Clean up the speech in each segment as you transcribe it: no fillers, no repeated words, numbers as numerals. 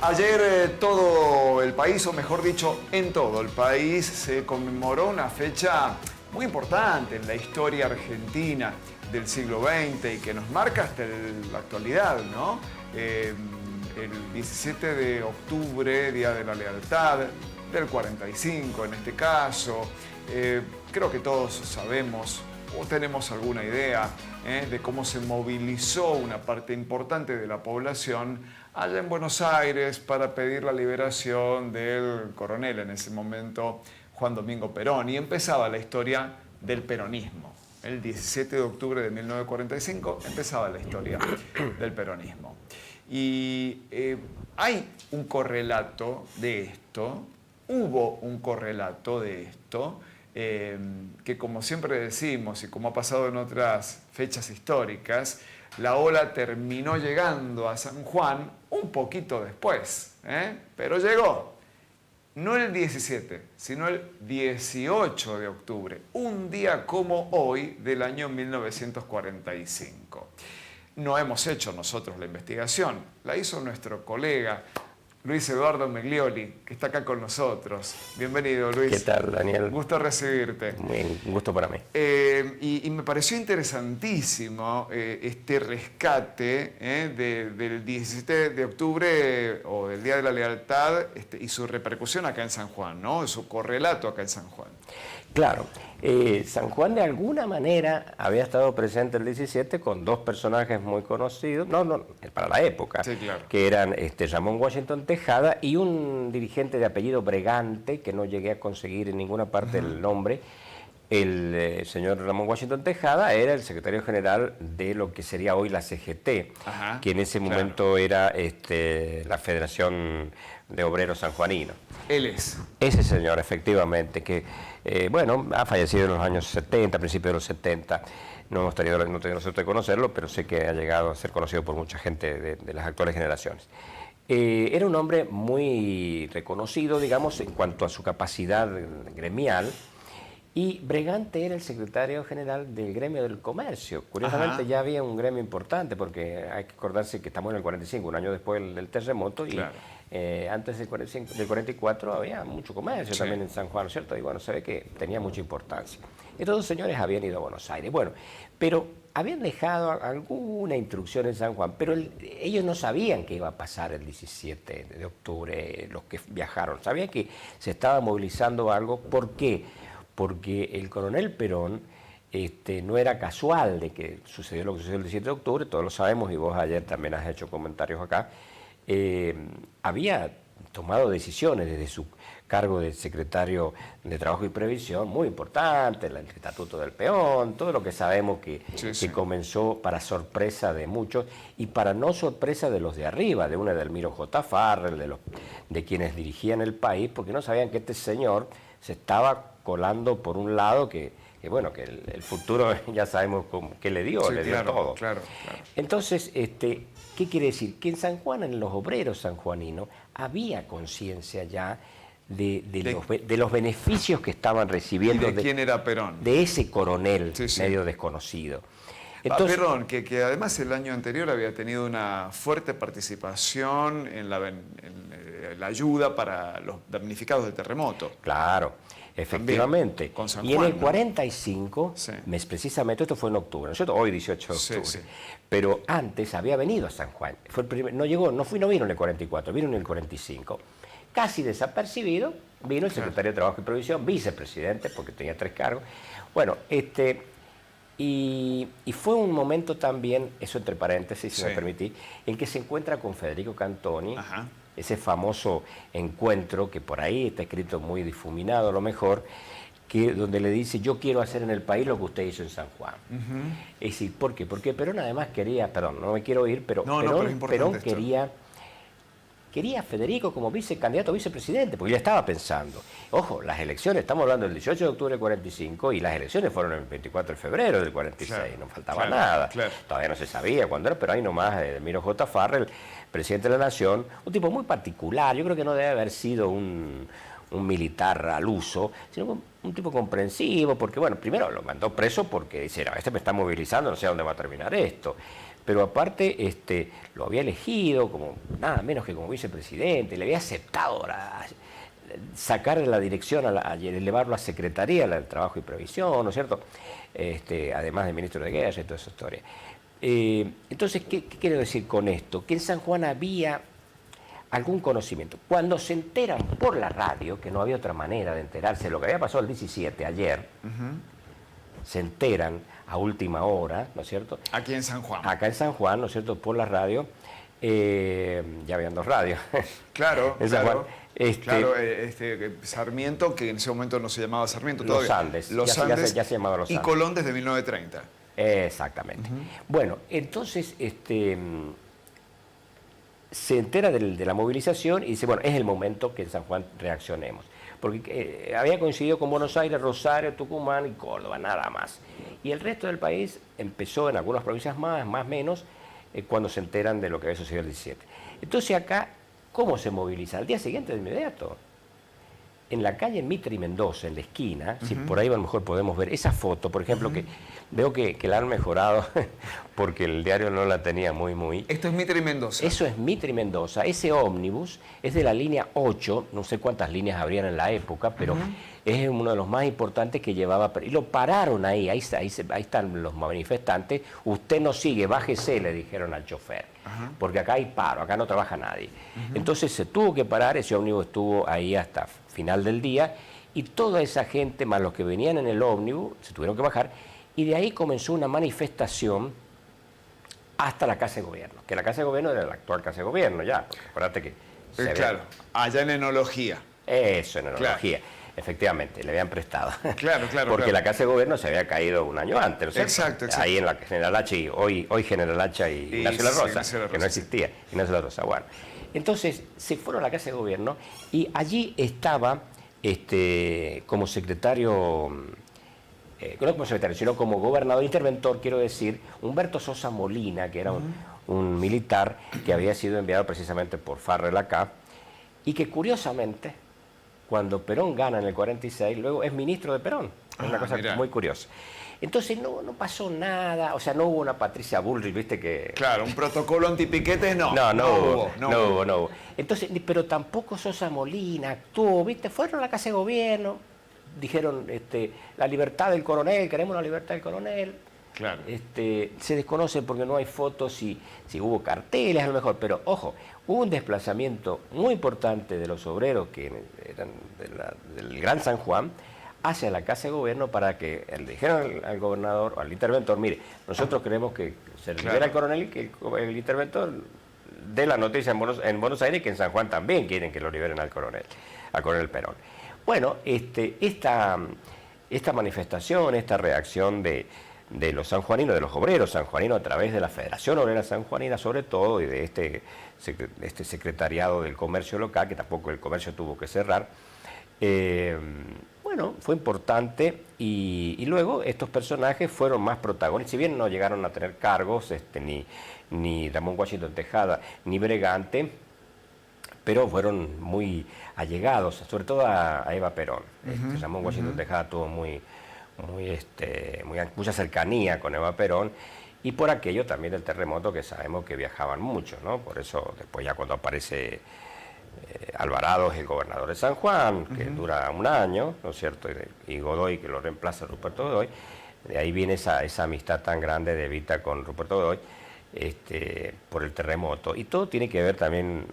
Ayer todo el país, o mejor dicho, en todo el país, se conmemoró una fecha muy importante en la historia argentina del siglo XX y que nos marca hasta la actualidad, ¿no? El 17 de octubre, Día de la Lealtad, del 45 en este caso. Creo que todos sabemos o tenemos alguna idea de cómo se movilizó una parte importante de la población allá en Buenos Aires para pedir la liberación del coronel en ese momento, Juan Domingo Perón, y empezaba la historia del peronismo. El 17 de octubre de 1945 empezaba la historia del peronismo. Y hay un correlato de esto, hubo un correlato de esto, que como siempre decimos y como ha pasado en otras fechas históricas, la ola terminó llegando a San Juan un poquito después, pero llegó. No el 17, sino el 18 de octubre, un día como hoy del año 1945. No hemos hecho nosotros la investigación, la hizo nuestro colega Luis Eduardo Meglioli, que está acá con nosotros. Bienvenido, Luis. ¿Qué tal, Daniel? Gusto recibirte. Un gusto para mí. Y me pareció interesantísimo este rescate del 17 de octubre o del Día de la Lealtad y su repercusión acá en San Juan, ¿no? Su correlato acá en San Juan. Claro, San Juan de alguna manera había estado presente el 17 con dos personajes muy conocidos, para la época, sí, claro, que eran Ramón Washington Tejada y un dirigente de apellido Bregante, que no llegué a conseguir en ninguna parte el nombre. El señor Ramón Washington Tejada era el secretario general de lo que sería hoy la CGT, que en ese momento era la Federación de Obreros Sanjuaninos. Él es. Ese señor, efectivamente, que ha fallecido en los años 70, principios de los 70. No hemos tenido la suerte de conocerlo, pero sé que ha llegado a ser conocido por mucha gente de las actuales generaciones. Era un hombre muy reconocido, digamos, en cuanto a su capacidad gremial. Y Bregante era el secretario general del gremio del comercio. Curiosamente ya había un gremio importante, porque hay que acordarse que estamos en el 45, un año después del terremoto, y claro, antes del 44 había mucho comercio también en San Juan, ¿cierto? Y bueno, se ve que tenía mucha importancia. Estos dos señores habían ido a Buenos Aires, bueno, pero habían dejado alguna instrucción en San Juan, pero ellos no sabían qué iba a pasar el 17 de octubre, los que viajaron. Sabían que se estaba movilizando algo. ¿Por qué? Porque el coronel Perón no era casual de que sucedió lo que sucedió el 17 de octubre, todos lo sabemos y vos ayer también has hecho comentarios acá. Había tomado decisiones desde su cargo de secretario de Trabajo y Previsión, muy importante, el Estatuto del Peón, todo lo que sabemos que comenzó para sorpresa de muchos y para no sorpresa de los de arriba, de un Edelmiro J. Farrell, de quienes dirigían el país, porque no sabían que este señor se estaba colando por un lado que el futuro ya sabemos qué le dio, le dio todo. Claro. Entonces, ¿qué quiere decir? Que en San Juan, en los obreros sanjuaninos, había conciencia ya de los beneficios que estaban recibiendo. ¿De quién era Perón? De ese coronel medio desconocido. Entonces, Perón, que además el año anterior había tenido una fuerte participación en la ayuda para los damnificados del terremoto. Claro, efectivamente. Con San y Juan, en el 45, precisamente, esto fue en octubre, ¿no es cierto? Hoy 18 de octubre. Pero antes había venido a San Juan. Fue el primer, no vino en el 44, vino en el 45. Casi desapercibido, vino el secretario de Trabajo y Previsión, vicepresidente, porque tenía 3 cargos. Bueno, y fue un momento también, eso entre paréntesis, si me permitís, en que se encuentra con Federico Cantoni, ese famoso encuentro que por ahí está escrito muy difuminado a lo mejor, donde le dice: yo quiero hacer en el país lo que usted hizo en San Juan. Es decir, ¿por qué? Porque Perón además quería, no me quiero ir, pero Perón quería a Federico como candidato a vicepresidente, porque ya estaba pensando. Ojo, las elecciones, estamos hablando del 18 de octubre del 45 y las elecciones fueron el 24 de febrero del 46, no faltaba nada. Todavía no se sabía cuándo era, pero ahí nomás Edelmiro J. Farrell, presidente de la Nación, un tipo muy particular. Yo creo que no debe haber sido un militar al uso, sino un tipo comprensivo, porque bueno, primero lo mandó preso porque dice: no, me está movilizando, no sé a dónde va a terminar esto. pero aparte lo había elegido como nada menos que como vicepresidente, le había aceptado sacar de la dirección, elevarlo a Secretaría del Trabajo y Previsión, ¿no es cierto? Además de ministro de Guerra y toda esa historia. Entonces, ¿qué quiero decir con esto? Que en San Juan había algún conocimiento. Cuando se enteran por la radio, que no había otra manera de enterarse de lo que había pasado el 17, ayer, se enteran a última hora, ¿no es cierto? Aquí en San Juan. Acá en San Juan, ¿no es cierto? Por la radio, ya habían dos radios. Claro, en San claro. Juan. Claro, Sarmiento, que en ese momento no se llamaba Sarmiento todavía. Los Andes. Ya se llamaba Los Andes. Y Colón desde 1930. Exactamente. Bueno, entonces se entera de la movilización y dice, bueno, es el momento que en San Juan reaccionemos. Porque había coincidido con Buenos Aires, Rosario, Tucumán y Córdoba, nada más. Y el resto del país empezó en algunas provincias más menos, cuando se enteran de lo que había sucedido el 17. Entonces acá, ¿cómo se moviliza? Al día siguiente de inmediato. En la calle Mitre y Mendoza, en la esquina, si por ahí a lo mejor podemos ver esa foto, por ejemplo, que veo que la han mejorado porque el diario no la tenía muy... Esto es Mitre y Mendoza. Eso es Mitre y Mendoza. Ese ómnibus es de la línea 8, no sé cuántas líneas habrían en la época, pero es uno de los más importantes que llevaba... Y lo pararon ahí están los manifestantes. Usted no sigue, bájese, le dijeron al chofer, porque acá hay paro, acá no trabaja nadie. Entonces se tuvo que parar, ese ómnibus estuvo ahí hasta final del día, y toda esa gente, más los que venían en el ómnibus, se tuvieron que bajar, y de ahí comenzó una manifestación hasta la Casa de Gobierno, que la Casa de Gobierno era la actual Casa de Gobierno ya, porque acuérdate que... Claro, allá en enología. Eso, en enología. Claro. Efectivamente, le habían prestado. Claro. Porque la Casa de Gobierno se había caído un año antes, ¿no es cierto? Exacto. Ahí en la General Hacha, y hoy General Hacha y Ignacio La Rosa, que no existía, Ignacio La Rosa, bueno. Entonces se fueron a la Casa de Gobierno y allí estaba como secretario, no como secretario, sino como gobernador interventor, quiero decir, Humberto Sosa Molina, que era un militar que había sido enviado precisamente por Farrell acá, y que curiosamente, cuando Perón gana en el 46, luego es ministro de Perón. Es una cosa muy curiosa. Entonces no pasó nada, o sea, no hubo una Patricia Bullrich, viste que... Claro, un protocolo antipiquetes no hubo. Entonces, pero tampoco Sosa Molina actuó, viste, fueron a la Casa de Gobierno, dijeron la libertad del coronel, queremos la libertad del coronel. Claro. Se desconoce porque no hay fotos si hubo carteles a lo mejor, pero ojo, hubo un desplazamiento muy importante de los obreros que eran del Gran San Juan hacia la Casa de Gobierno para que le dijeran al gobernador, al interventor, mire, nosotros queremos que se libere al coronel y que el interventor dé la noticia en Buenos Aires, que en San Juan también quieren que lo liberen al coronel Perón. Bueno, esta manifestación, esta reacción de los sanjuaninos, de los obreros sanjuaninos a través de la Federación Obrera Sanjuanina sobre todo, y de este secretariado del comercio local, que tampoco el comercio tuvo que cerrar, bueno, fue importante, y luego estos personajes fueron más protagonistas, si bien no llegaron a tener cargos, ni Ramón Washington Tejada, ni Bregante, pero fueron muy allegados, sobre todo a Eva Perón. Ramón Washington Tejada tuvo mucha cercanía con Eva Perón, y por aquello también del terremoto, que sabemos que viajaban mucho, ¿no? Por eso después ya cuando aparece Alvarado, es el gobernador de San Juan, que dura un año, ¿no es cierto? Y Godoy, que lo reemplaza Ruperto Godoy, de ahí viene esa amistad tan grande de Evita con Ruperto Godoy, por el terremoto. Y todo tiene que ver también,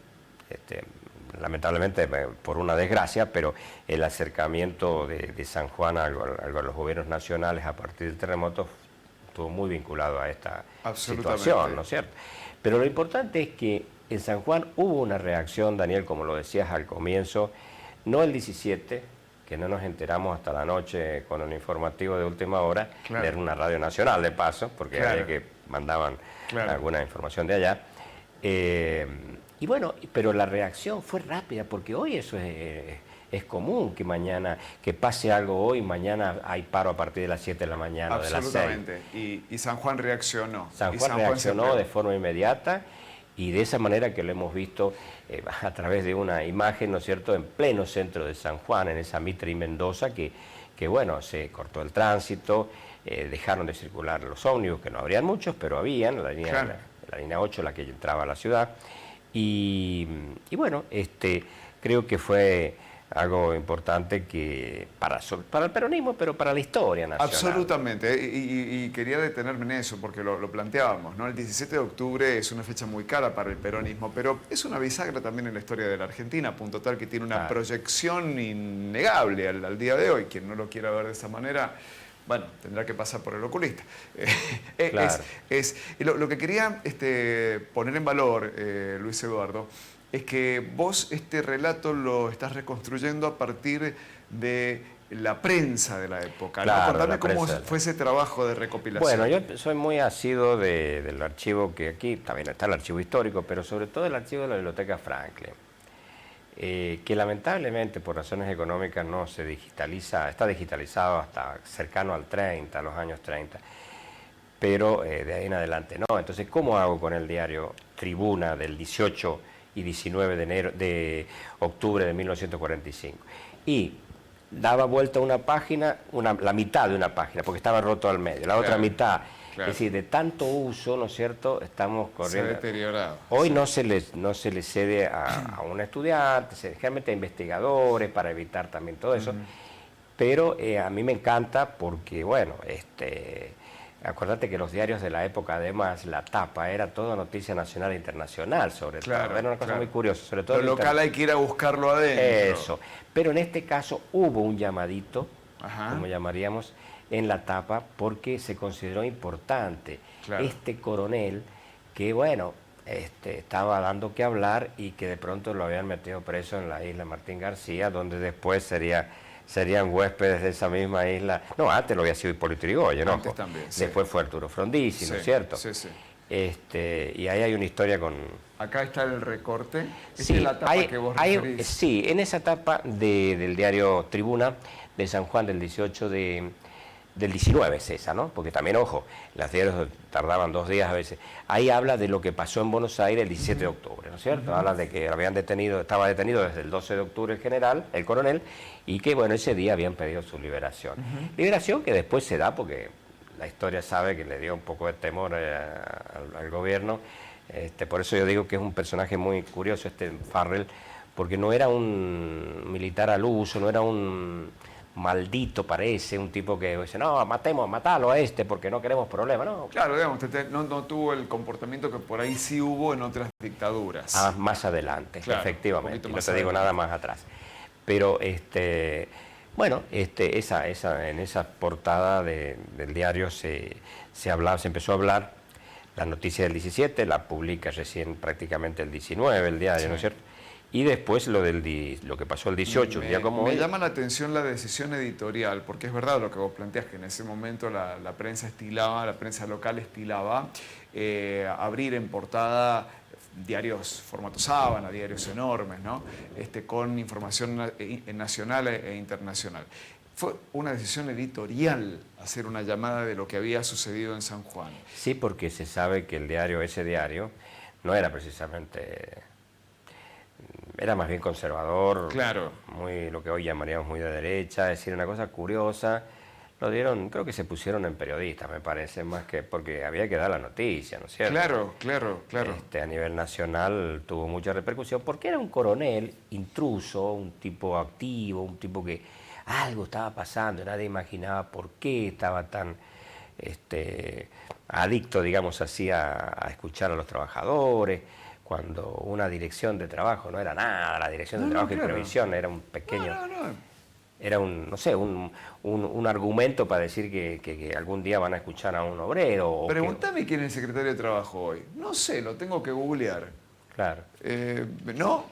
lamentablemente por una desgracia, pero el acercamiento de San Juan a los gobiernos nacionales a partir del terremoto estuvo muy vinculado a esta situación, ¿no es cierto? Pero lo importante es que en San Juan hubo una reacción, Daniel, como lo decías al comienzo, no el 17, que no nos enteramos hasta la noche con un informativo de última hora, de una radio nacional de paso, porque había que mandaban alguna información de allá. Y bueno, pero la reacción fue rápida, porque hoy eso es común, que mañana, que pase algo hoy, mañana hay paro a partir de las 7 de la mañana, de las 6. Absolutamente, y San Juan reaccionó. San Juan reaccionó de forma inmediata, y de esa manera que lo hemos visto a través de una imagen, ¿no es cierto?, en pleno centro de San Juan, en esa Mitre y Mendoza, que bueno, se cortó el tránsito, dejaron de circular los ómnibus, que no habrían muchos, pero habían, Claro. la línea 8, la que entraba a la ciudad. Y bueno, creo que fue algo importante que para el peronismo, pero para la historia nacional. Absolutamente, y quería detenerme en eso porque lo planteábamos, ¿no? El 17 de octubre es una fecha muy cara para el peronismo, pero es una bisagra también en la historia de la Argentina, a punto tal que tiene una proyección innegable al día de hoy. Quien no lo quiera ver de esa manera, bueno, tendrá que pasar por el oculista. Claro. Lo que quería poner en valor, Luis Eduardo, es que vos este relato lo estás reconstruyendo a partir de la prensa de la época. Claro, ¿no? Contame la cómo prensa. fue ese trabajo de recopilación. Bueno, yo soy muy asiduo del archivo que aquí, también está el archivo histórico, pero sobre todo el archivo de la Biblioteca Franklin, que lamentablemente por razones económicas no se digitaliza, está digitalizado hasta cercano al 30, a los años 30, pero de ahí en adelante no. Entonces, ¿cómo hago con el diario Tribuna del 18 y 19 de octubre de 1945? Y daba vuelta una página, la mitad de una página, porque estaba roto al medio, la otra mitad. Claro. Es decir, de tanto uso, ¿no es cierto?, estamos corriendo. Se ha deteriorado. Hoy sí. no se le cede a un estudiante, generalmente a investigadores, para evitar también todo eso. Pero a mí me encanta porque, bueno, acuérdate que los diarios de la época, además, la tapa era toda noticia nacional e internacional, sobre todo. Era una cosa muy curiosa, sobre todo. Lo local hay que ir a buscarlo adentro. Eso. Pero en este caso hubo un llamadito, como llamaríamos, en la tapa, porque se consideró importante. Este coronel que, bueno, estaba dando que hablar y que de pronto lo habían metido preso en la isla Martín García, donde después serían huéspedes de esa misma isla. No, antes lo había sido Hipólito Yrigoyen, ¿no? Antes también, Después fue Arturo Frondizi, ¿no es cierto? Sí, sí. Y ahí hay una historia con... Acá está el recorte. Sí, es la tapa que vos referís. Sí, en esa tapa del diario Tribuna de San Juan del 18 del 19 es esa, ¿no? Porque también, ojo, los diarios tardaban 2 días a veces. Ahí habla de lo que pasó en Buenos Aires el 17 de octubre, ¿no es cierto? Habla de que estaba detenido desde el 12 de octubre el coronel, y que, bueno, ese día habían pedido su liberación. Liberación que después se da porque la historia sabe que le dio un poco de temor al gobierno. Por eso yo digo que es un personaje muy curioso Farrell, porque no era un militar al uso, no era un maldito, parece, un tipo que dice, no, matalo a porque no queremos problemas, ¿no? Claro, digamos, no tuvo el comportamiento que por ahí sí hubo en otras dictaduras. Más adelante, claro, efectivamente, no te digo nada más atrás. Pero, bueno, en esa portada del diario se empezó a hablar, la noticia del 17 la publica recién prácticamente el 19, el diario, ¿no es cierto? Y después lo que pasó el 18, ya como me llama la atención la decisión editorial, porque es verdad lo que vos planteás, que en ese momento la prensa local estilaba abrir en portada diarios formato sábana, diarios enormes, ¿no? Con información nacional e internacional. Fue una decisión editorial hacer una llamada de lo que había sucedido en San Juan. Sí, porque se sabe que ese diario, no era precisamente... Era más bien conservador, claro, lo que hoy llamaríamos muy de derecha, es decir, una cosa curiosa. Lo dieron, creo que se pusieron en periodistas, me parece, más que porque había que dar la noticia, ¿no es cierto? Claro. A nivel nacional tuvo mucha repercusión, porque era un coronel intruso, un tipo activo, un tipo que algo estaba pasando, nadie imaginaba por qué estaba tan adicto, digamos así, a escuchar a los trabajadores, cuando una dirección de trabajo no era nada, la dirección de trabajo y previsión era un pequeño... Era un argumento para decir que algún día van a escuchar a un obrero. Pregúntame quién es el secretario de Trabajo hoy. No sé, lo tengo que googlear. Claro. ¿No?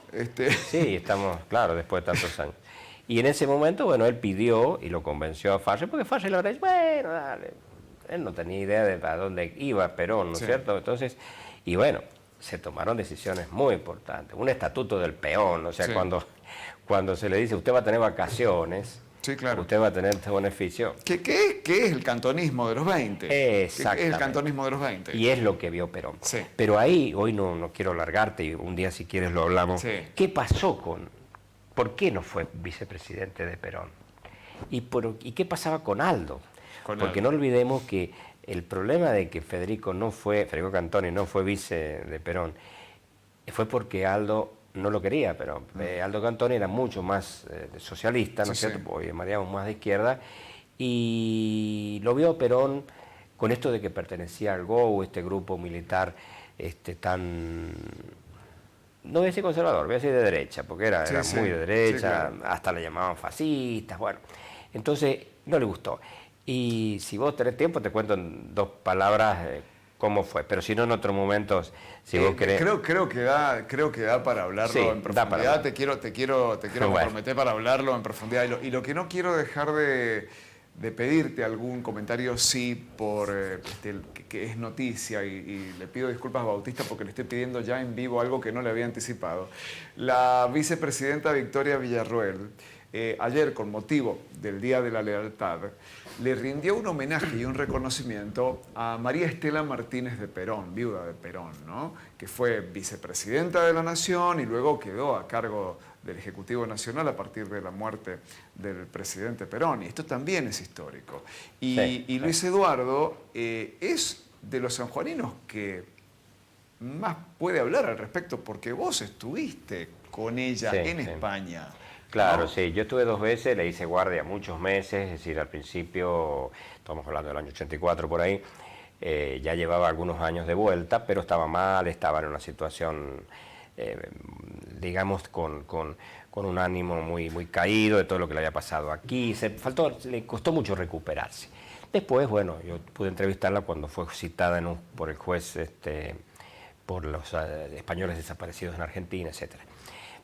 Sí, estamos, claro, después de tantos años. Y en ese momento, bueno, él pidió y lo convenció a Farrell, porque Farrell ahora dice, bueno, dale. Él no tenía idea de para dónde iba Perón, ¿no es cierto? Entonces, y bueno, se tomaron decisiones muy importantes. Un estatuto del peón, o sea, cuando se le dice usted va a tener vacaciones, usted va a tener este beneficio. ¿Qué es el cantonismo de los 20? Exactamente. ¿Qué es el cantonismo de los 20? Y es lo que vio Perón. Pero ahí, hoy no quiero largarte, y un día si quieres lo hablamos. ¿Qué pasó por qué no fue vicepresidente de Perón? ¿Y qué pasaba con Aldo? Porque no olvidemos que el problema de que Federico Cantoni no fue vice de Perón, fue porque Aldo no lo quería, pero Aldo Cantoni era mucho más socialista, ¿no es cierto? Porque Mariano más de izquierda, y lo vio Perón con esto de que pertenecía al GOU, este grupo militar tan, no voy a decir conservador, voy a decir de derecha, porque era muy de derecha, hasta le llamaban fascistas, bueno. Entonces, no le gustó. Y si vos tenés tiempo, te cuento en 2 palabras cómo fue, pero si no, en otros momentos, si vos querés... Creo que da para hablarlo en profundidad. Te quiero comprometer para hablarlo en profundidad. Y lo que no quiero dejar de pedirte algún comentario, que es noticia, y le pido disculpas a Bautista porque le estoy pidiendo ya en vivo algo que no le había anticipado. La vicepresidenta Victoria Villarroel, ayer, con motivo del Día de la Lealtad, le rindió un homenaje y un reconocimiento a María Estela Martínez de Perón, viuda de Perón, ¿no? Que fue vicepresidenta de la Nación y luego quedó a cargo del Ejecutivo Nacional a partir de la muerte del presidente Perón. Y esto también es histórico. Y Luis Eduardo es de los sanjuaninos que más puede hablar al respecto, porque vos estuviste con ella en España. Claro, ¿no? sí, yo estuve 2 veces, le hice guardia muchos meses, es decir, al principio, estamos hablando del año 84 por ahí, ya llevaba algunos años de vuelta, pero estaba mal, estaba en una situación, digamos, con un ánimo muy caído de todo lo que le había pasado aquí, le costó mucho recuperarse. Después, bueno, yo pude entrevistarla cuando fue citada por el juez por los españoles desaparecidos en Argentina, etcétera.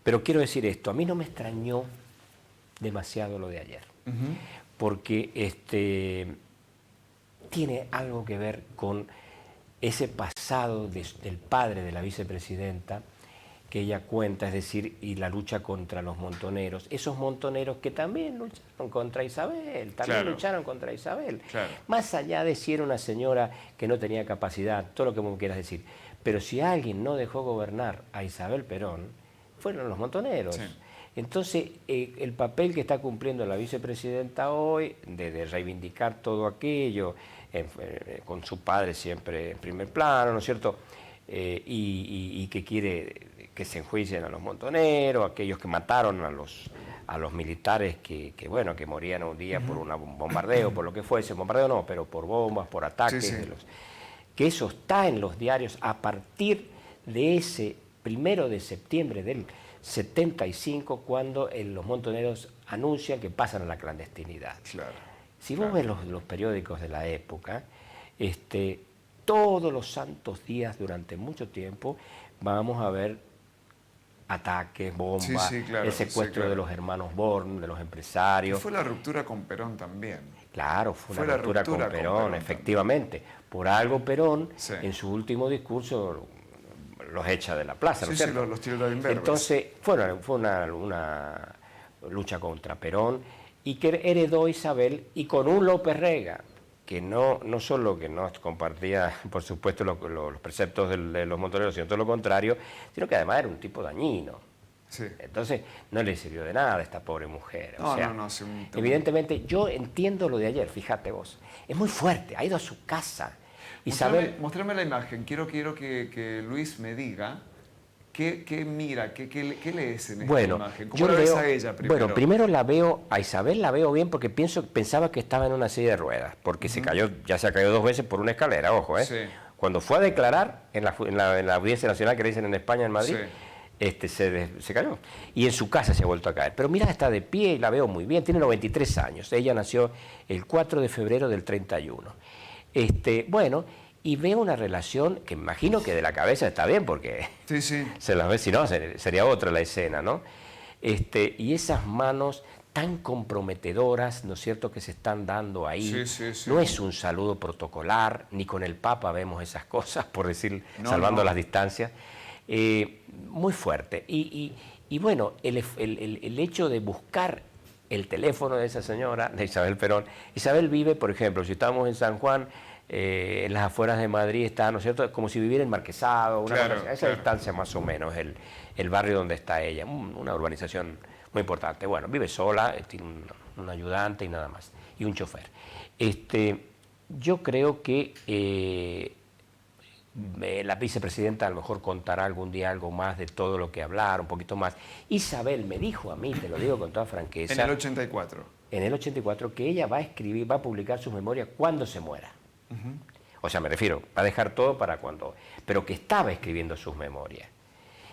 Pero quiero decir esto, a mí no me extrañó demasiado lo de ayer, porque tiene algo que ver con ese pasado del padre de la vicepresidenta que ella cuenta, es decir, y la lucha contra los montoneros, esos montoneros que también lucharon contra Isabel, lucharon contra Isabel, más allá de si era una señora que no tenía capacidad, todo lo que vos quieras decir, pero si alguien no dejó gobernar a Isabel Perón, fueron los montoneros. Entonces, el papel que está cumpliendo la vicepresidenta hoy, de reivindicar todo aquello, con su padre siempre en primer plano, ¿no es cierto?, y que quiere que se enjuicien a los montoneros, aquellos que mataron a los militares que morían un día por un bombardeo, por lo que fuese, bombardeo no, pero por bombas, por ataques, que eso está en los diarios a partir de ese 1 de septiembre del 75, cuando los montoneros anuncian que pasan a la clandestinidad. Si vos ves los periódicos de la época, todos los santos días durante mucho tiempo vamos a ver ataques, bombas, el secuestro de los hermanos Born, de los empresarios. Y fue la ruptura con Perón también. Claro, fue una ruptura con Perón, efectivamente. Por algo Perón, en su último discurso, los echa de la plaza, ¿no es cierto? Los tiró de Invernos. Entonces, fue una lucha contra Perón, y que heredó Isabel, y con un López Rega, que no solo que no compartía, por supuesto, los preceptos de los montoneros, sino todo lo contrario, sino que además era un tipo dañino. Entonces, no le sirvió de nada a esta pobre mujer. Evidentemente, yo entiendo lo de ayer, fíjate vos. Es muy fuerte, ha ido a su casa. Mostrame la imagen. Quiero que Luis me diga qué mira, qué lees en esta imagen. ¿Cómo la ves a ella primero? Bueno, primero a Isabel la veo bien porque pensaba que estaba en una silla de ruedas, porque ya se ha caído 2 veces por una escalera, ojo, Cuando fue a declarar en la Audiencia Nacional que le dicen en España, en Madrid, se cayó. Y en su casa se ha vuelto a caer. Pero mira, está de pie y la veo muy bien, tiene 93 años. Ella nació el 4 de febrero del 31. Y veo una relación que imagino que de la cabeza está bien, porque se las ve, si no, sería otra la escena, ¿no? Y esas manos tan comprometedoras, ¿no es cierto?, que se están dando ahí. No es un saludo protocolar, ni con el Papa vemos esas cosas, por decir, salvando las distancias. Muy fuerte. Y bueno, el hecho de buscar el teléfono de esa señora, de Isabel Perón. Isabel vive, por ejemplo, si estamos en San Juan, en las afueras de Madrid está, ¿no es cierto?, como si viviera en Marquesado, a esa distancia más o menos, el barrio donde está ella, una urbanización muy importante. Bueno, vive sola, tiene un ayudante y nada más, y un chofer. Yo creo que la vicepresidenta a lo mejor contará algún día algo más de todo lo que hablar, un poquito más. Isabel me dijo a mí, te lo digo con toda franqueza. En el 84. En el 84, que ella va a escribir, va a publicar sus memorias cuando se muera. O sea, me refiero, va a dejar todo para cuando... Pero que estaba escribiendo sus memorias.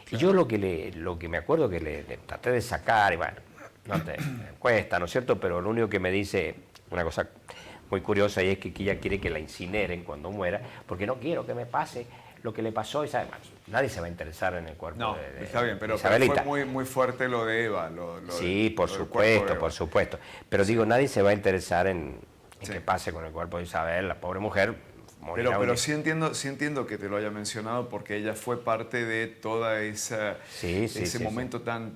Claro. Y yo lo que me acuerdo que le traté de sacar, y bueno, no te cuesta, ¿no es cierto? Pero lo único que me dice, una cosa muy curiosa, y es que ella quiere que la incineren cuando muera, porque no quiero que me pase lo que le pasó, y sabe, nadie se va a interesar en el cuerpo de está bien, pero fue muy fuerte lo de Eva. Sí, por supuesto, por supuesto. Pero digo, nadie se va a interesar en qué pase con el cuerpo de Isabel, la pobre mujer. Pero sí entiendo que te lo haya mencionado, porque ella fue parte de toda ese momento tan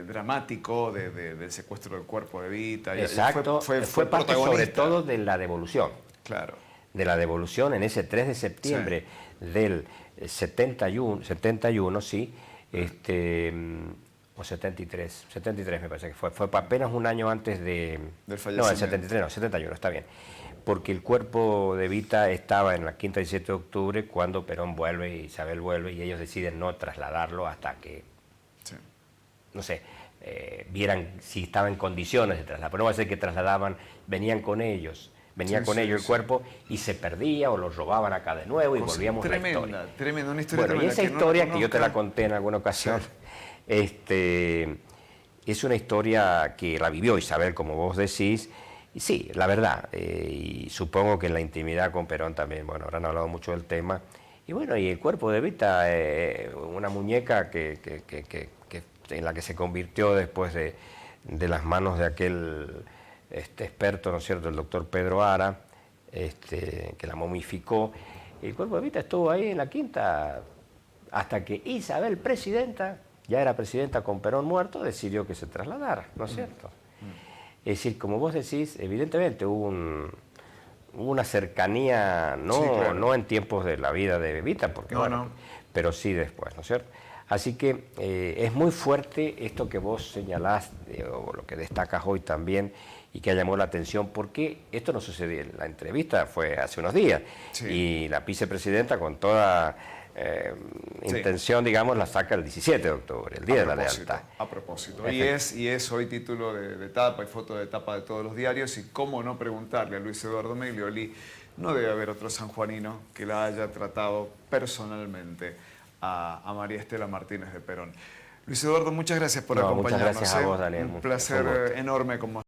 dramático del secuestro del cuerpo de Evita. Exacto, fue parte sobre todo de la devolución. Claro. De la devolución en ese 3 de septiembre del 71, sí, o 73 me parece que fue apenas un año antes del fallecimiento. No, el 73 no, 71, está bien. Porque el cuerpo de Evita estaba en la quinta 17 de octubre cuando Perón vuelve y Isabel vuelve, y ellos deciden no trasladarlo hasta que, no sé, vieran si estaba en condiciones de trasladar. Pero no va a ser que trasladaban, venían con ellos. Venía con ellos el cuerpo y se perdía o los robaban acá de nuevo y volvíamos a la historia. Tremenda, una historia tremenda. Y esa historia, que yo te la conté en alguna ocasión, es una historia que la vivió Isabel, como vos decís, y sí, la verdad, y supongo que en la intimidad con Perón también, bueno, habrán hablado mucho del tema. Y bueno, y el cuerpo de Evita, una muñeca en la que se convirtió después de las manos de aquel... experto, ¿no es cierto?, el doctor Pedro Ara, que la momificó. El cuerpo de Evita estuvo ahí en la quinta hasta que Isabel, presidenta, ya era presidenta con Perón muerto, decidió que se trasladara, ¿no es cierto? Es decir, como vos decís, evidentemente hubo una cercanía, no en tiempos de la vida de Evita, porque pero sí después, ¿no es cierto? Así que es muy fuerte esto que vos señalás, o lo que destacas hoy también, y que llamó la atención, porque esto no sucedió, la entrevista fue hace unos días, y la vicepresidenta con toda intención, digamos, la saca el 17 de octubre, el Día de la Lealtad. A propósito, y es hoy título de tapa y foto de tapa de todos los diarios, y cómo no preguntarle a Luis Eduardo Meglioli, no debe haber otro sanjuanino que la haya tratado personalmente a María Estela Martínez de Perón. Luis Eduardo, muchas gracias por acompañarnos. Muchas gracias a vos, Daniel. Un placer enorme como